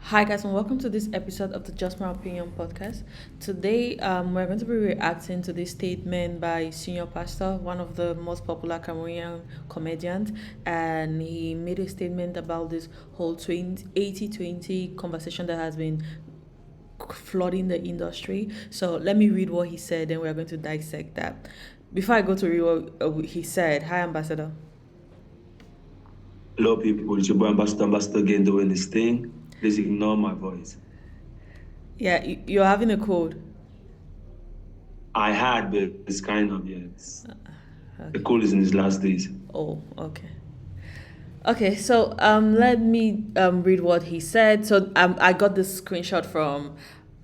Hi guys, and welcome to this episode of the Just My Opinion podcast. Today, we're going to be reacting to this statement by Senior Pastor, one of the most popular Cameroonian comedians, and he made a statement about this whole 80-20 conversation that has been flooding the industry. So let me read what he said, and we're going to dissect that. Before I go to read what he said, hi Ambassador. Hello, people. It's your boy Ambassador again doing this thing. Please ignore my voice. Yeah, you're having a cold. I had, but it's kind of, the cold is in his last days. Oh, okay. Okay, so let me read what he said. So I got this screenshot from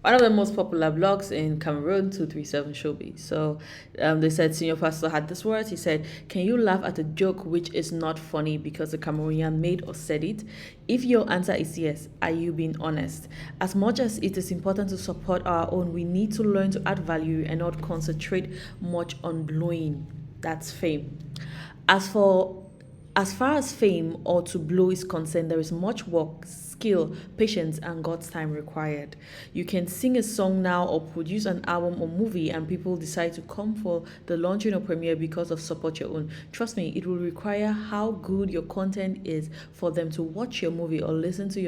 one of the most popular blogs in Cameroon, 237 Showbiz. So they said Senior Pastor had this words. He said, "Can you laugh at a joke which is not funny because a Cameroonian made or said it? If your answer is yes, are you being honest? As much as it is important to support our own, we need to learn to add value and not concentrate much on blowing. That's fame. As for as far as fame or to blow is concerned, there is much work, skill, patience, and God's time required. You can sing a song now or produce an album or movie, and people decide to come for the launching or premiere because of support your own. Trust me, it will require how good your content is for them to watch your movie or listen to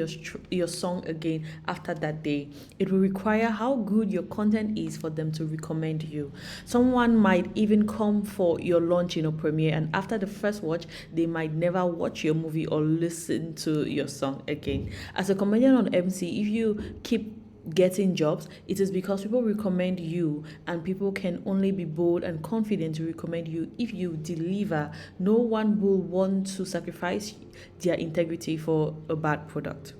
your song again after that day. It will require how good your content is for them to recommend you. Someone might even come for your launching or premiere, and after the first watch, they might never watch your movie or listen to your song again. As a comedian on MC, if you keep getting jobs, it is because people recommend you, and people can only be bold and confident to recommend you if you deliver. No one will want to sacrifice their integrity for a bad product.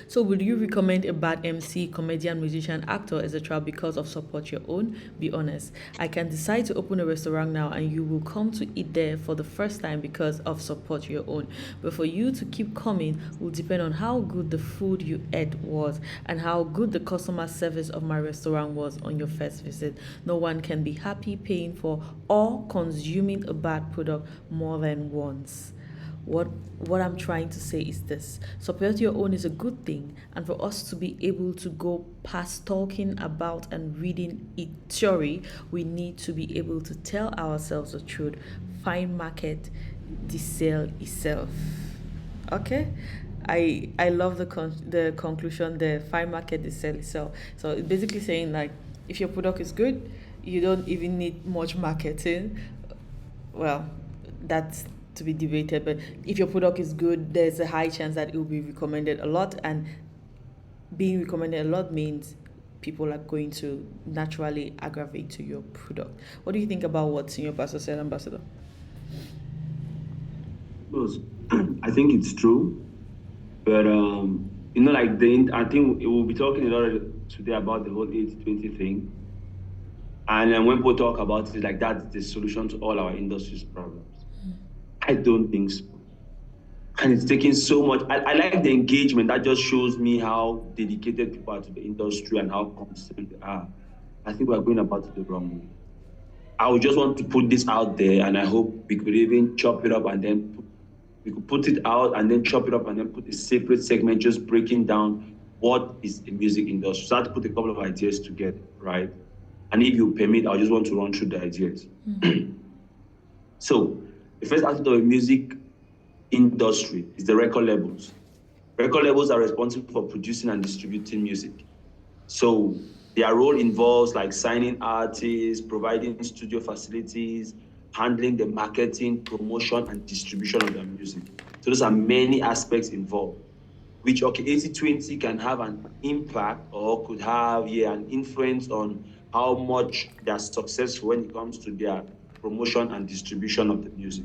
So, would you recommend a bad MC, comedian, musician, actor, etc. because of support your own? Be honest. I can decide to open a restaurant now and you will come to eat there for the first time because of support your own. But for you to keep coming will depend on how good the food you ate was and how good the customer service of my restaurant was on your first visit. No one can be happy paying for or consuming a bad product more than once. What I'm trying to say is this: support your own is a good thing, and for us to be able to go past talking about and reading it theory, we need to be able to tell ourselves the truth. Find market, the sale itself. Okay. I love the conclusion there. Find market, the sell itself. So it's basically saying, like, if your product is good, you don't even need much marketing. Well, that's to be debated, but if your product is good, there's a high chance that it will be recommended a lot, and being recommended a lot means people are going to naturally aggravate to your product. What do you think about what Senior Pastor said, Ambassador? Because I think it's true, but I think we'll be talking a lot today about the whole 80-20 thing. And when people talk about it, like that's the solution to all our industry's problems. I don't think so. And it's taking so much. I like the engagement. That just shows me how dedicated people are to the industry and how concerned they are. I think we're going about it the wrong way. I would just want to put this out there, and I hope we could even chop it up and then we could put it out and then chop it up and then put a separate segment just breaking down what is the music industry. So I had to put a couple of ideas together, right? And if you permit, I just want to run through the ideas. So the first aspect of the music industry is the record labels. Record labels are responsible for producing and distributing music. So their role involves like signing artists, providing studio facilities, handling the marketing, promotion, and distribution of their music. So those are many aspects involved, which 80-20 can have an impact or could have an influence on how much they're successful when it comes to their promotion and distribution of the music.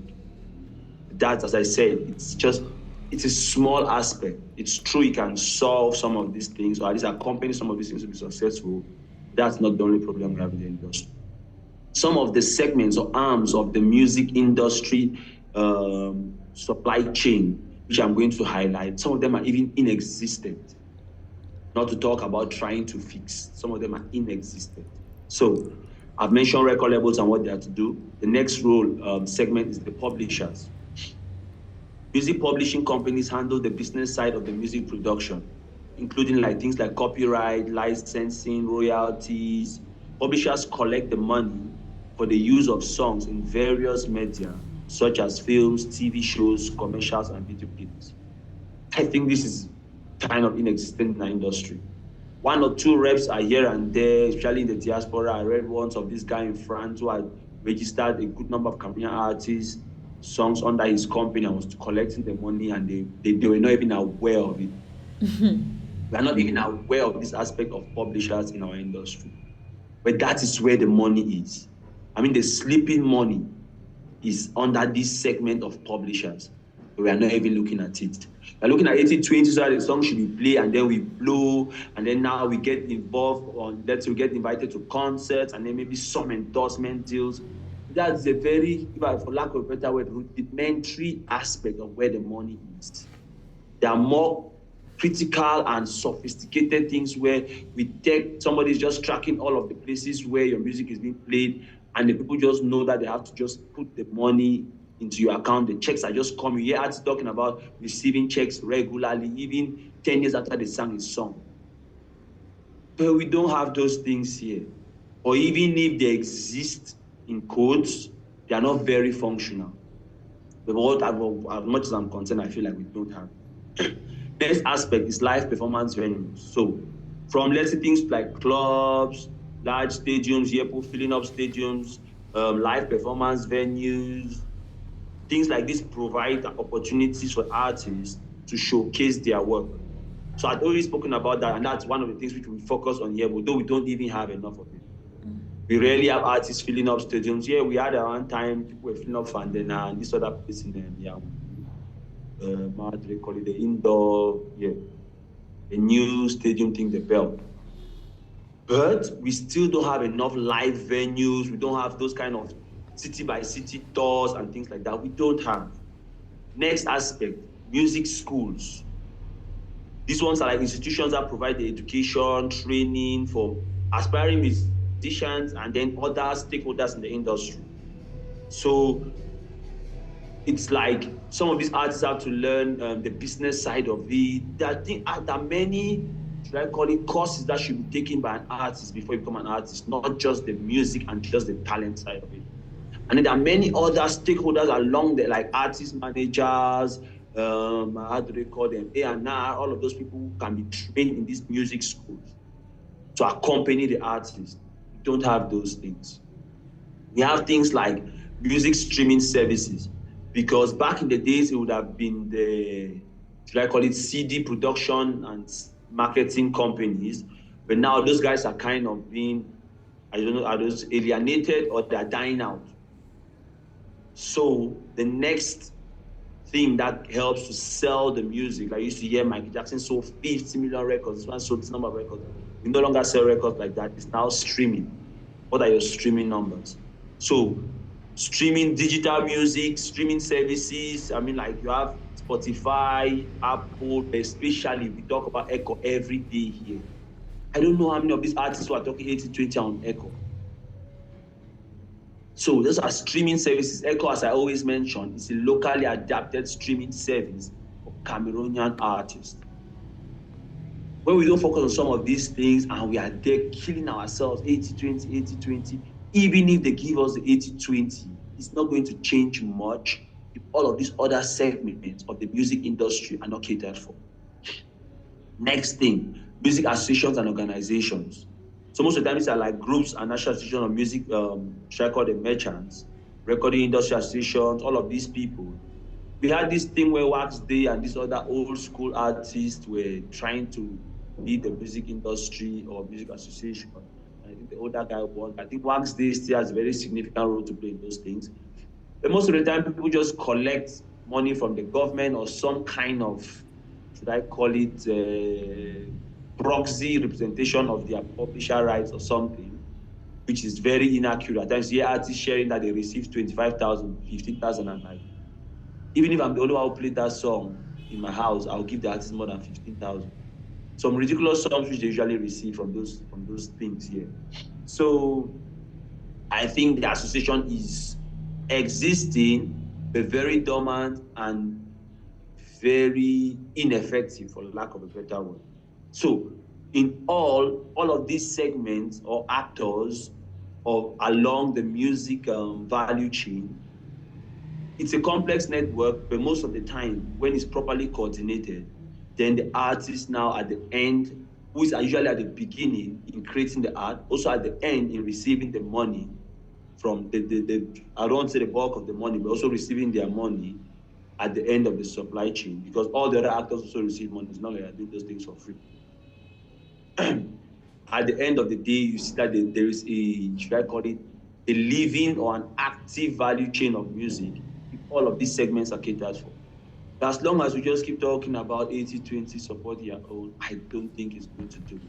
That, as I said, it's a small aspect. It's true it can solve some of these things, or at least accompany some of these things to be successful. That's not the only problem we have in the industry. Some of the segments or arms of the music industry supply chain, which I'm going to highlight, some of them are even inexistent. Not to talk about trying to fix. Some of them are inexistent. So I've mentioned record labels and what they have to do. The next role segment is the publishers. Music publishing companies handle the business side of the music production. including like things like copyright, licensing, royalties. Publishers collect the money for the use of songs in various media, such as films, TV shows, commercials, and video clips. I think this is kind of inexistent in our industry. One or two reps are here and there, especially in the diaspora. I read once of this guy in France who had registered a good number of Cameroonian artists, songs under his company, and was collecting the money, and they were not even aware of it. We are not even aware of this aspect of publishers in our industry. But that is where the money is. I mean, the sleeping money is under this segment of publishers. We are not even looking at it. We're looking at 80-20, so that the song should be played and then we blow, and then now we get involved on, let's say we get invited to concerts and then maybe some endorsement deals. That's a very, for lack of a better word, rudimentary aspect of where the money is. There are more critical and sophisticated things where we take somebody's just tracking all of the places where your music is being played, and the people just know that they have to just put the money into your account. The checks are just coming. You hear artists talking about receiving checks regularly, even 10 years after they sang a song. But we don't have those things here. Or even if they exist in codes, they are not very functional. But as much as I'm concerned, I feel like we don't have. Next aspect is live performance venues. So from, let's say, things like clubs, large stadiums, airport filling up stadiums, live performance venues, things like this provide opportunities for artists to showcase their work. So I'd already spoken about that, and that's one of the things which we focus on here, although we don't even have enough of it. We rarely have artists filling up stadiums. Yeah, we had at one time, people were filling up Fandena and this other place in what do they call it, the indoor, the new stadium thing, the Bell. But we still don't have enough live venues. We don't have those kind of city by city tours and things like that. We don't have. Next aspect, music schools. These ones are like institutions that provide the education, training for aspiring musicians and then other stakeholders in the industry. So it's like some of these artists have to learn the business side of it. There are many, should I call it, courses that should be taken by an artist before you become an artist, not just the music and just the talent side of it. And then there are many other stakeholders along there, like artist managers, how do they call them, A&R, all of those people who can be trained in these music schools to accompany the artist. We don't have those things. We have things like music streaming services, because back in the days, it would have been the, should I call it, CD production and marketing companies. But now those guys are kind of being, I don't know, are those alienated or they're dying out. So the next thing that helps to sell the music, like I used to hear Michael Jackson sold 50 million records, this one sold this number of records. We no longer sell records like that. It's now streaming. What are your streaming numbers? So streaming digital music, streaming services. I mean, like you have Spotify, Apple, especially we talk about Echo every day here. I don't know how many of these artists who are talking 80-20 on Echo. So those are streaming services. Echo, as I always mention, is a locally adapted streaming service for Cameroonian artists. When we don't focus on some of these things and we are there killing ourselves 80-20, 80-20, even if they give us the 80-20, it's not going to change much if all of these other segments of the music industry are not catered for. Next thing, music associations and organizations. So most of the time, these are like groups and national association of music, should I call them merchants, recording industry associations, all of these people. We had this thing where Wax Day and these other old school artists were trying to lead the music industry or music association. And I think the older guy won. I think Wax Day still has a very significant role to play in those things. But most of the time, people just collect money from the government or some kind of, should I call it, proxy representation of their publisher rights or something, which is very inaccurate. At times, you hear artists sharing that they receive 25,000, 15,000, and like, even if I'm the only one who played that song in my house, I'll give the artist more than 15,000. Some ridiculous sums which they usually receive from those things here. So I think the association is existing, but very dormant and very ineffective, for lack of a better word. So in all of these segments or actors of along the music value chain, it's a complex network, but most of the time, when it's properly coordinated, then the artist now at the end, who is usually at the beginning in creating the art, also at the end in receiving the money from the I don't want to say the bulk of the money, but also receiving their money at the end of the supply chain, because all the other actors also receive money. It's not like they're doing those things for free. At the end of the day, you see that there is a, should I call it, a living or an active value chain of music if all of these segments are catered for. As long as we just keep talking about 80-20 support your own, I don't think it's going to do.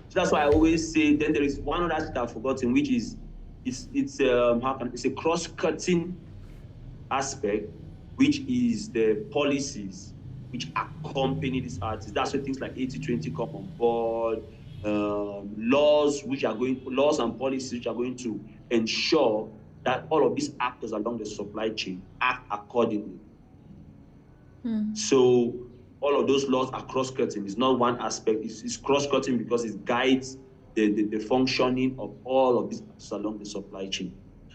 So that's why I always say, then there is one other thing I've forgotten, which is it's a cross-cutting aspect, which is the policies which accompany these artists. That's where things like 80-20 come on board, laws and policies which are going to ensure that all of these actors along the supply chain act accordingly. So all of those laws are cross-cutting. It's not one aspect. It's cross-cutting because it guides the functioning of all of these actors along the supply chain.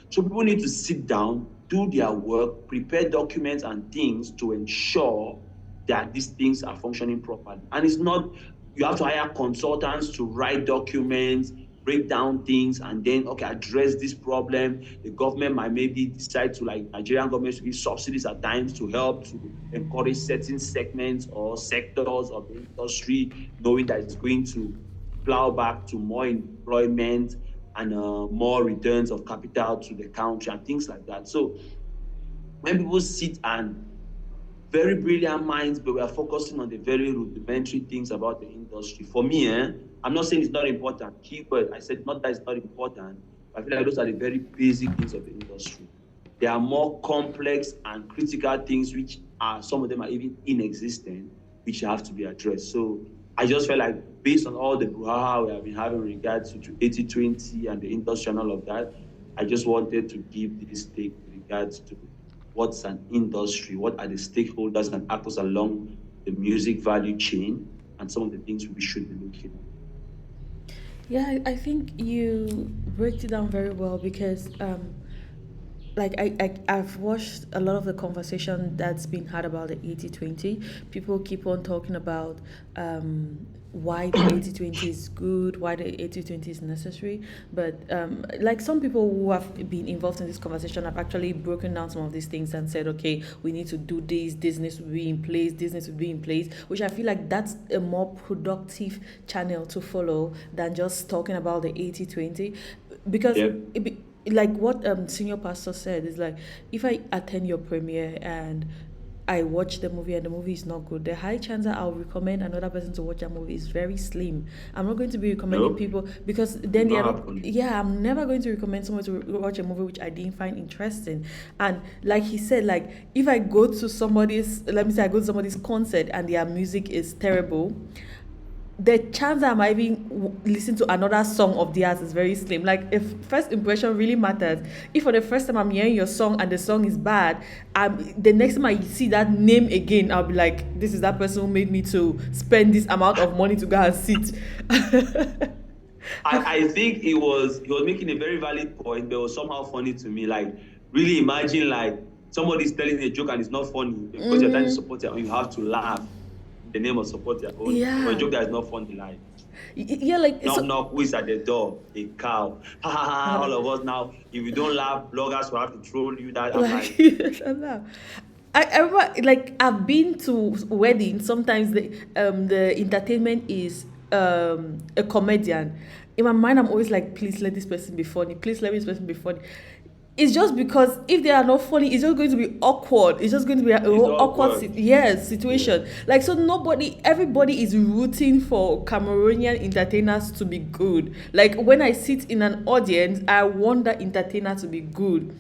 So people need to sit down, do their work, prepare documents and things to ensure that these things are functioning properly. And it's not, you have to hire consultants to write documents, break down things, and then, okay, address this problem. The government might maybe decide to, like Nigerian government, to give subsidies at times to help to encourage certain segments or sectors of the industry, knowing that it's going to plow back to more employment and more returns of capital to the country and things like that. So when people sit and very brilliant minds, but we are focusing on the very rudimentary things about the industry. For me, I'm not saying it's not important. Keyword, I said not that it's not important, but I feel like those are the very basic things of the industry. There are more complex and critical things which are, some of them are even inexistent, which have to be addressed. So I just felt like, based on all the brouhaha we have been having in regards to 80-20 and the industry and all of that, I just wanted to give this take in regards to what's an industry, what are the stakeholders and actors along the music value chain, and some of the things we should be looking at. Yeah, I think you break it down very well because like I've watched a lot of the conversation that's been had about the 80-20. People keep on talking about why the 80-20 is good, why the 80-20 is necessary. But like some people who have been involved in this conversation have actually broken down some of these things and said, okay, we need to do this needs to be in place, this needs to be in place, which I feel like that's a more productive channel to follow than just talking about the 80-20. Because Yep. like what senior pastor said is like, if I attend your premiere and I watch the movie and the movie is not good, the high chance that I'll recommend another person to watch that movie is very slim. I'm not going to be recommending Nope. people because then they are Not not, happening. yeah, I'm never going to recommend someone to watch a movie which I didn't find interesting. And like he said, like if I go to somebody's, let me say I go to somebody's concert and their music is terrible, the chance that I might even listen to another song of theirs is very slim. Like, if first impression really matters, if for the first time I'm hearing your song and the song is bad, the next time I see that name again, I'll be like, this is that person who made me to spend this amount of money to go and sit. I think he was making a very valid point, but it was somehow funny to me. Like, really imagine like somebody's telling a joke and it's not funny because you're trying to support your own, you have to laugh in the name of support your own. For a Yeah. joke that is not funny, like Yeah, like, knock so, knock, who is at the door? A cow. Ha ha ha! All of us now. If you don't laugh, bloggers will have to troll you. That I'm like, like, I remember, like, I've been to weddings. Sometimes the entertainment is a comedian. In my mind, I'm always like, please let this person be funny. Please let this person be funny. It's just because if they are not funny, it's just going to be awkward. It's just going to be a it's whole awkward, awkward. yes, Yeah. situation. Like, so everybody is rooting for Cameroonian entertainers to be good. Like, when I sit in an audience, I want that entertainer to be good.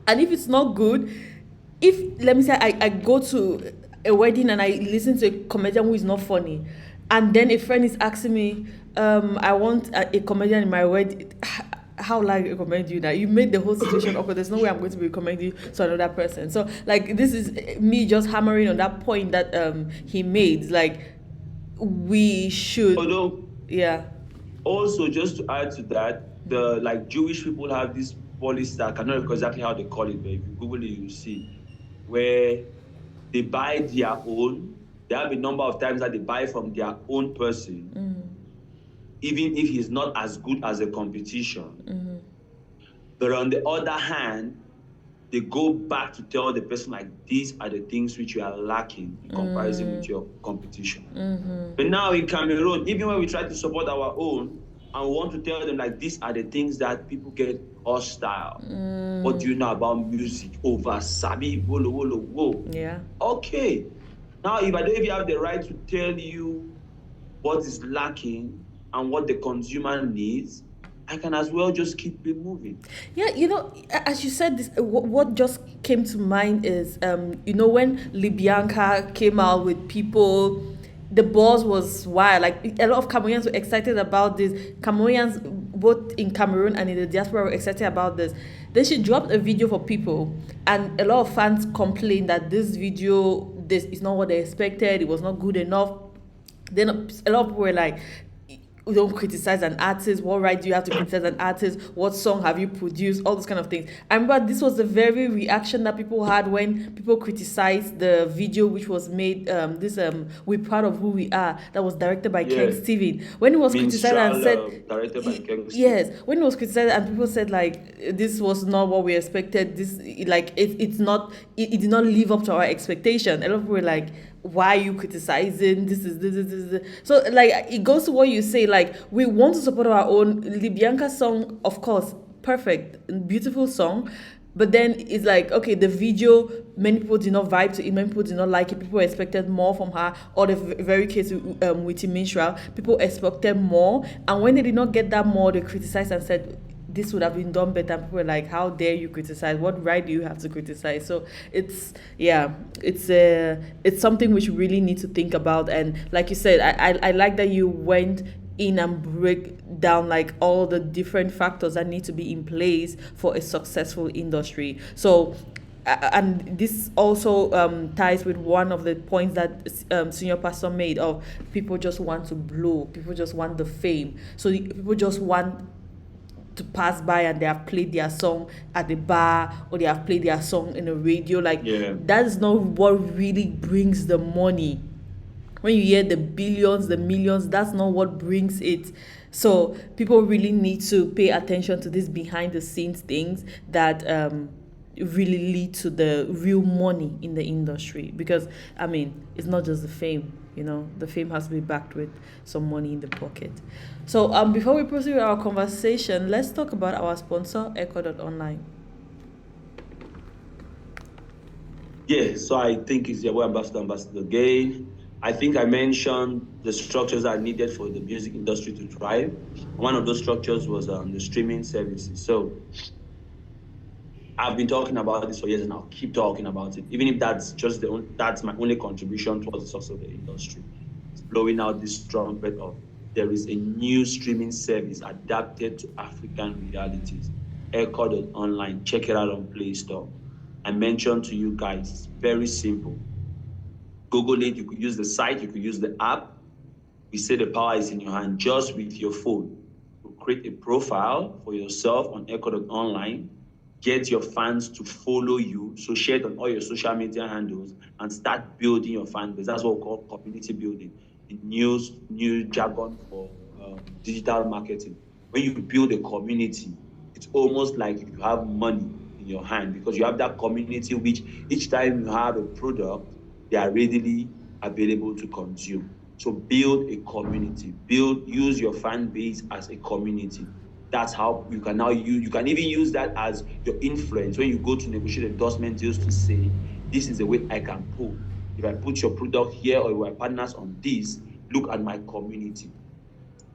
And if it's not good, if let me say I go to a wedding and I listen to a comedian who is not funny, and then a friend is asking me, I want a comedian in my wedding. How will I recommend you that? You made the whole situation awkward. There's no way I'm going to be recommending you to another person. So like, this is me just hammering on that point that he made. Like, we should, Although yeah. also just to add to that, the like Jewish people have this policy that I cannot recall exactly how they call it, but if you Google it, you see where they buy their own. They have a number of times that they buy from their own person, even if he's not as good as a competition. But on the other hand, they go back to tell the person like these are the things which you are lacking in comparison with your competition. But now in Cameroon, even when we try to support our own and we want to tell them like these are the things that people get hostile. What do you know about music? Over Sabi, wolo, wolo, whoa. Yeah. Okay. Now, if I don't even have the right to tell you what is lacking and what the consumer needs, I can as well just keep it moving. Yeah, as you said, this what just came to mind is, when Libyanka came out with people, the buzz was wild. Like a lot of Cameroonians were excited about this. Cameroonians, both in Cameroon and in the diaspora, were excited about this. Then she dropped a video for people, and a lot of fans complained that this is not what they expected. It was not good enough. Then a lot of people were like, "We don't criticize an artist. What right do you have to criticize an artist? What song have you produced?" All those kind of things. I remember this was the very reaction that people had when people criticized the video which was made, "We're Proud of Who We Are," that was directed by Ken Yeah. Steven. When it was criticized and Minstrel, said, directed by Ken yes, when it was criticized and people said like this was not what we expected, this like it's not, it did not live up to our expectation. A lot of people were like, why are you criticizing, this. So like it goes to what you say, like we want to support our own. Libyanka song, of course, perfect, beautiful song, but then it's like, okay, the video, many people did not vibe to it, many people did not like it, people expected more from her. Or the very case with Minstrel, people expected more, and when they did not get that more, they criticized and said this would have been done better. People were like, how dare you criticize, what right do you have to criticize? So it's something which we really need to think about. And like you said, I like that you went in and break down like all the different factors that need to be in place for a successful industry. So and this also ties with one of the points that senior pastor made, of people just want to blow, people just want the fame, so people just want to pass by and they have played their song at the bar, or they have played their song in the radio. Like, Yeah. that's not what really brings the money. When you hear the billions, the millions, that's not what brings it. So people really need to pay attention to these behind the scenes things that really lead to the real money in the industry. Because I mean, it's not just the fame. The fame has to be backed with some money in the pocket. So before we proceed with our conversation, let's talk about our sponsor, Echo.online. Yeah, so I think it's your ambassador Gay. I think I mentioned the structures that are needed for the music industry to thrive. One of those structures was the streaming services. So I've been talking about this for years, and I'll keep talking about it, even if that's my only contribution towards the success of the industry. It's blowing out this trumpet of there is a new streaming service adapted to African realities. Echo.online. Check it out on Play Store. I mentioned to you guys, it's very simple. Google it. You could use the site. You could use the app. We say the power is in your hand, just with your phone. You create a profile for yourself on Echo.online. Get your fans to follow you. So share it on all your social media handles and start building your fan base. That's what we call community building. The new jargon for digital marketing. When you build a community, it's almost like you have money in your hand, because you have that community which each time you have a product, they are readily available to consume. So build a community. Use your fan base as a community. That's how you can now you can even use that as your influence when you go to negotiate endorsement deals, to say, this is the way I can pull. If I put your product here, or if I partners on this, look at my community.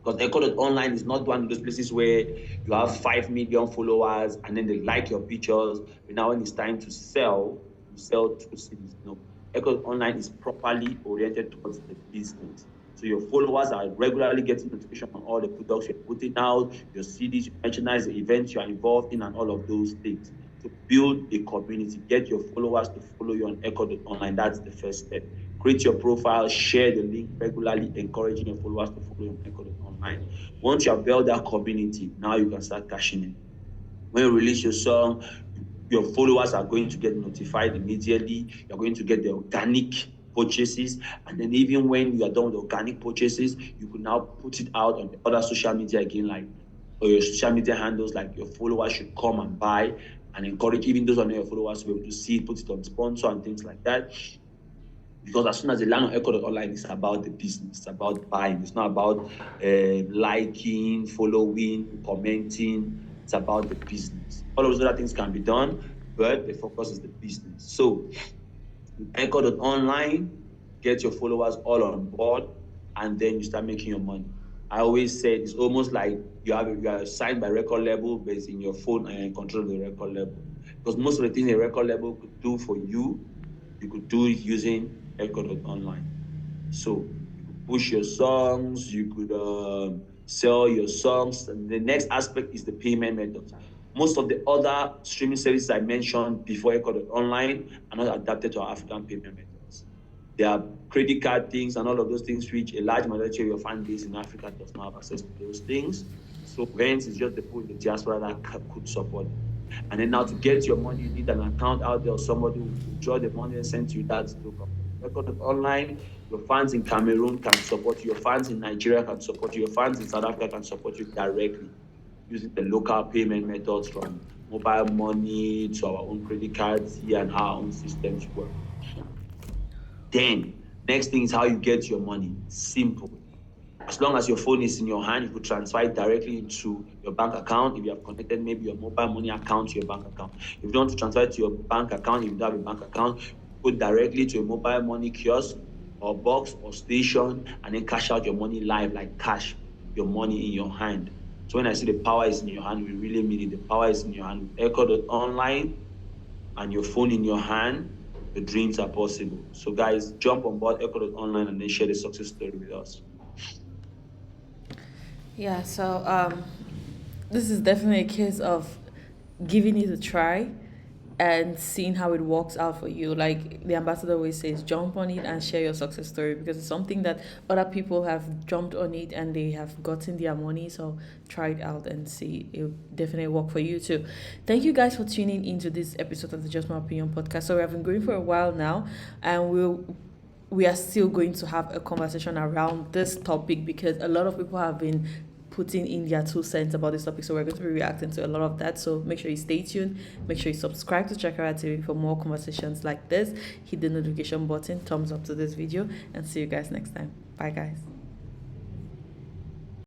Because Echo.online is not one of those places where you have 5 million followers and then they like your pictures, but now when it's time to sell, you sell to cities. No. Echo.online is properly oriented towards the business. So your followers are regularly getting notification on all the products you're putting out, your CDs, your merchandise, the events you are involved in, and all of those things. To build a community, get your followers to follow you on Echo.online. That's the first step. Create your profile, share the link regularly, encouraging your followers to follow your record online. Once you have built that community, now you can start cashing in. When you release your song, your followers are going to get notified immediately. You're going to get the organic purchases. And then even when you are done with organic purchases, you could now put it out on the other social media again, like or your social media handles, like your followers should come and buy and encourage even those on your followers to be able to see it, put it on sponsor and things like that. Because as soon as they land on Echo Online, it's about the business, it's about buying. It's not about liking, following, commenting. It's about the business. All of those other things can be done, but the focus is the business. So, Echo Online, get your followers all on board, and then you start making your money. I always say it's almost like you are signed by record label, but it's in your phone and you're in control of the record label. Because most of the things a record label could do for you, you could do it using Echo.online. So you could push your songs, you could sell your songs. And the next aspect is the payment methods. Most of the other streaming services I mentioned before Echo.online are not adapted to our African payment methods. There are credit card things and all of those things, which a large majority of your fan base in Africa does not have access to those things. So hence, it's just the people in the diaspora that could support it. And then now to get your money, you need an account out there or somebody who withdraw the money and send to you. That's local. Record it online. Your fans in Cameroon can support you. Your fans in Nigeria can support you. Your fans in South Africa can support you directly using the local payment methods from mobile money to our own credit cards here and how our own systems work. Then, next thing is how you get your money. Simple. As long as your phone is in your hand, you could transfer it directly into your bank account. If you have connected maybe your mobile money account to your bank account. If you don't want to transfer it to your bank account, if you don't have a bank account, you go directly to a mobile money kiosk or box or station and then cash out your money live, like cash your money in your hand. So when I say the power is in your hand, we really mean it. The power is in your hand. Echo.online and your phone in your hand, the dreams are possible. So guys, jump on board Echo.online and then share the success story with us. Yeah, so this is definitely a case of giving it a try and seeing how it works out for you. Like the ambassador always says, jump on it and share your success story because it's something that other people have jumped on it and they have gotten their money. So try it out and see. It'll definitely work for you too. Thank you guys for tuning into this episode of the Just My Opinion podcast. So we have been going for a while now, and we are still going to have a conversation around this topic because a lot of people have been putting in their 2 cents about this topic. So we're going to be reacting to a lot of that. So make sure you stay tuned. Make sure you subscribe to Chakara TV for more conversations like this. Hit the notification button, thumbs up to this video, and see you guys next time. Bye guys.